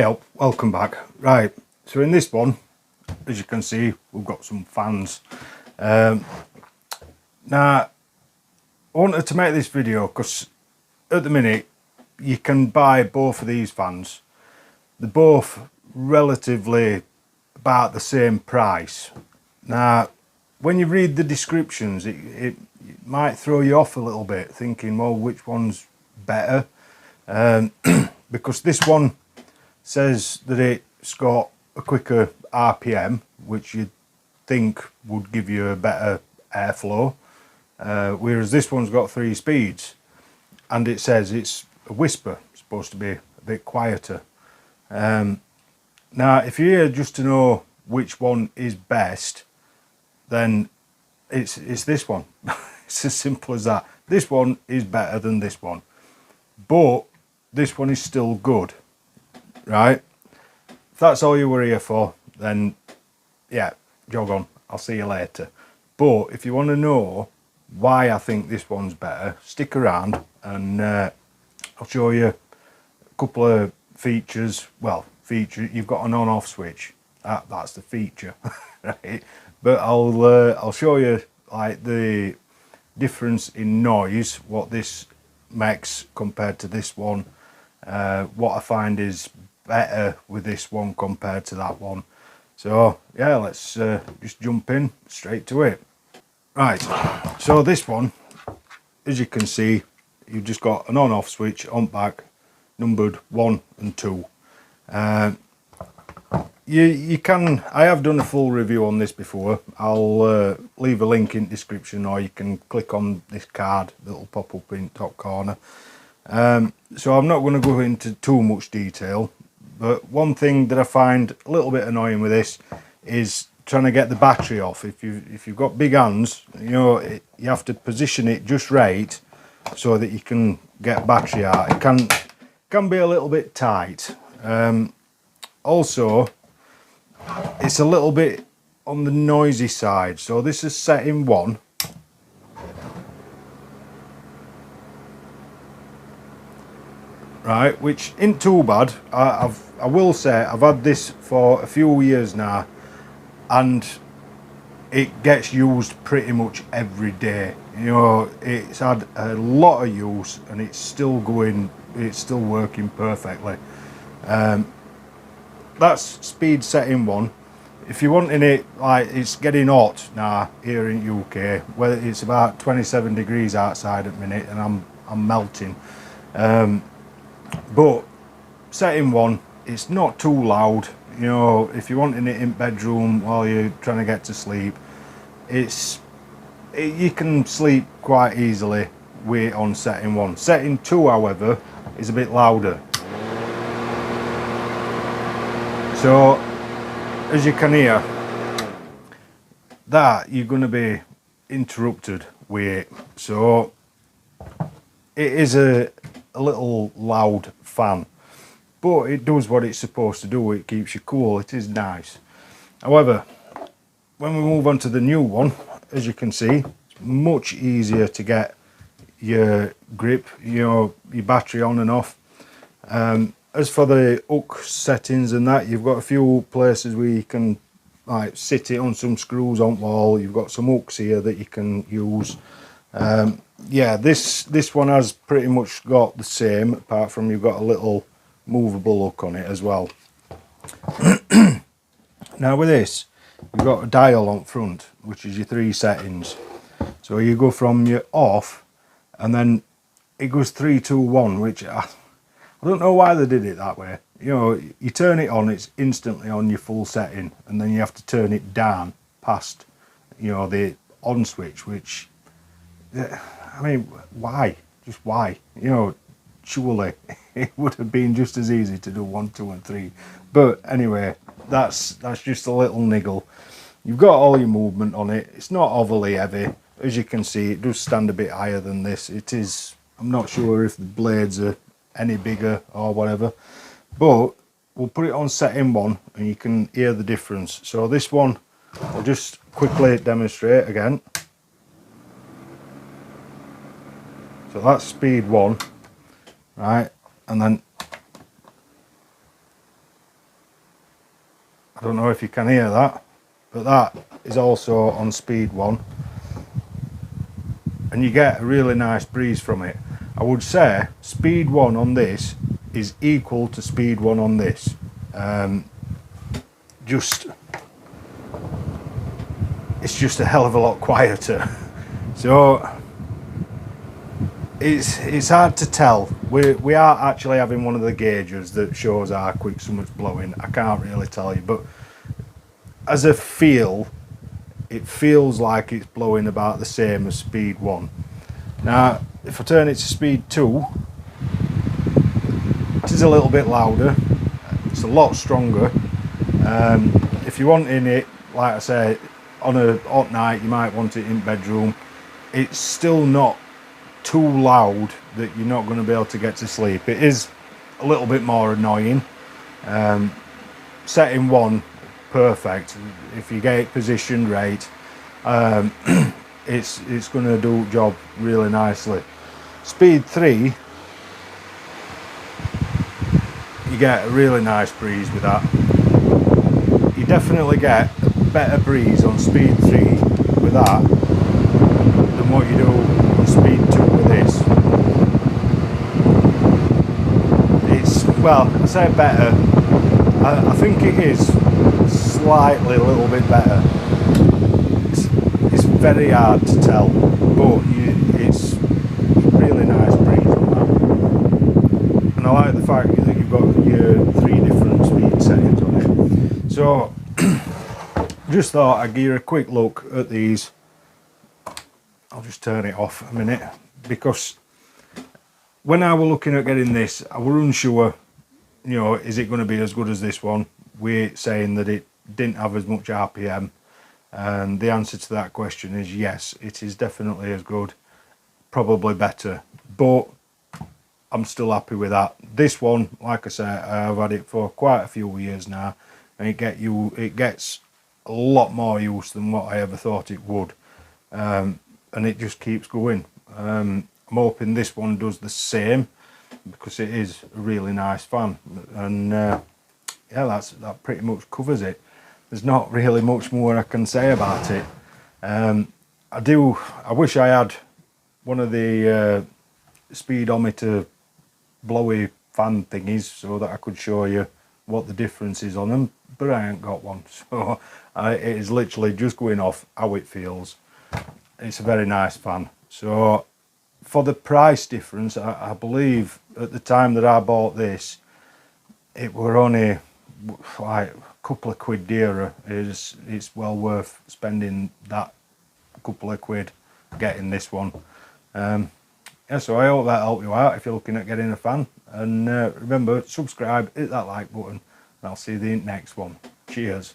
Hey up, welcome back. Right, so in this one, as you can see, we've got some fans. Now, I wanted to make this video because at the minute you can buy both of these fans. They're both relatively about the same price. Now, when you read the descriptions, it might throw you off a little bit, thinking, well, which one's better? Because this one says that it's got a quicker RPM, which you'd think would give you a better airflow, whereas this one's got 3 speeds, and it says it's a whisper, it's supposed to be a bit quieter. Now, if you're here just to know which one is best, then it's this one. It's as simple as that. This one is better than this one, but this one is still good. Right, if that's all you were here for, then yeah, jog on, I'll see you later. But if you want to know why I think this one's better, stick around and I'll show you a couple of features. Well, you've got an on-off switch, that's the feature. Right, but I'll show you like the difference in noise, what this makes compared to this one, what I find is better with this one compared to that one. So yeah, let's just jump in straight to it. Right, so this one, as you can see, you've just got an on-off switch on back, numbered 1 and 2. You can, I have done a full review on this before. I'll leave a link in the description, or you can click on this card that'll pop up in the top corner. So I'm not going to go into too much detail, but one thing that I find a little bit annoying with this is trying to get the battery off. If you've got big hands, you know, you have to position it just right so that you can get battery out. It can be a little bit tight. Also, it's a little bit on the noisy side. So this is set in 1. Right, which isn't too bad. I will say I've had this for a few years now, and it gets used pretty much every day. You know, it's had a lot of use and it's still going, it's still working perfectly. That's speed setting 1. If you're wanting it, like, it's getting hot now here in UK, where it's about 27 degrees outside at the minute and I'm melting. But setting 1, it's not too loud. You know, if you're wanting it in bedroom while you're trying to get to sleep, you can sleep quite easily with it on setting 1. Setting 2, however, is a bit louder. So, as you can hear, that you're going to be interrupted with it. So, it is a little loud fan, but it does what it's supposed to do. It keeps you cool. It is nice. However, when we move on to the new one, as you can see, it's much easier to get your grip, you know, your battery on and off. As for the hook settings and that, you've got a few places where you can like sit it on some screws on wall. You've got some hooks here that you can use. Yeah, this one has pretty much got the same, apart from you've got a little movable hook on it as well. Now with this, you've got a dial on front, which is your 3 settings. So you go from your off, and then it goes 3, 2, 1, which I don't know why they did it that way. You know, you turn it on, it's instantly on your full setting, and then you have to turn it down past, you know, the on switch, which, I mean, why? Just why? You know, surely it would have been just as easy to do 1, 2 and 3. But anyway, that's just a little niggle. You've got all your movement on it. It's not overly heavy. As you can see, it does stand a bit higher than this. It is, I'm not sure if the blades are any bigger or whatever, but we'll put it on setting 1 and you can hear the difference. So this one, I'll just quickly demonstrate again. So that's speed 1, right, and then I don't know if you can hear that, but that is also on speed 1, and you get a really nice breeze from it. I would say speed 1 on this is equal to speed 1 on this. It's just a hell of a lot quieter. So it's hard to tell. We are actually having one of the gauges that shows how quick someone's blowing. I can't really tell you, but as a feel, it feels like it's blowing about the same as speed 1. Now, if I turn it to speed 2, it is a little bit louder. It's a lot stronger. If you want in it, like I say, on a hot night, you might want it in bedroom. It's still not too loud that you're not going to be able to get to sleep. It is a little bit more annoying. Setting 1, perfect. If you get it positioned right, it's going to do the job really nicely. Speed 3, you get a really nice breeze with that. You definitely get a better breeze on speed 3 with that than what you do on speed 2 with this. It's, well, I say better, I think it is slightly a little bit better. It's very hard to tell, but it's really nice breeze on that. And I like the fact that you've got your 3 different speed settings on it. So just thought I'd give you a quick look at these. I'll just turn it off a minute, because when I was looking at getting this, I was unsure, you know, is it going to be as good as this one? We're saying that it didn't have as much RPM, and the answer to that question is yes, it is definitely as good, probably better, but I'm still happy with that. This one, like I say, I've had it for quite a few years now, and it gets a lot more use than what I ever thought it would, and it just keeps going. I'm hoping this one does the same, because it is a really nice fan, and yeah, that pretty much covers it. There's not really much more I can say about it. I wish I had one of the speedometer blowy fan thingies so that I could show you what the difference is on them, but I ain't got one, so it is literally just going off how it feels. It's a very nice fan. So for the price difference, I believe at the time that I bought this, it were only like a couple of quid dearer. It's well worth spending that couple of quid getting this one. Yeah, so I hope that helped you out if you're looking at getting a fan. And remember, subscribe, hit that like button, and I'll see you in the next one. Cheers.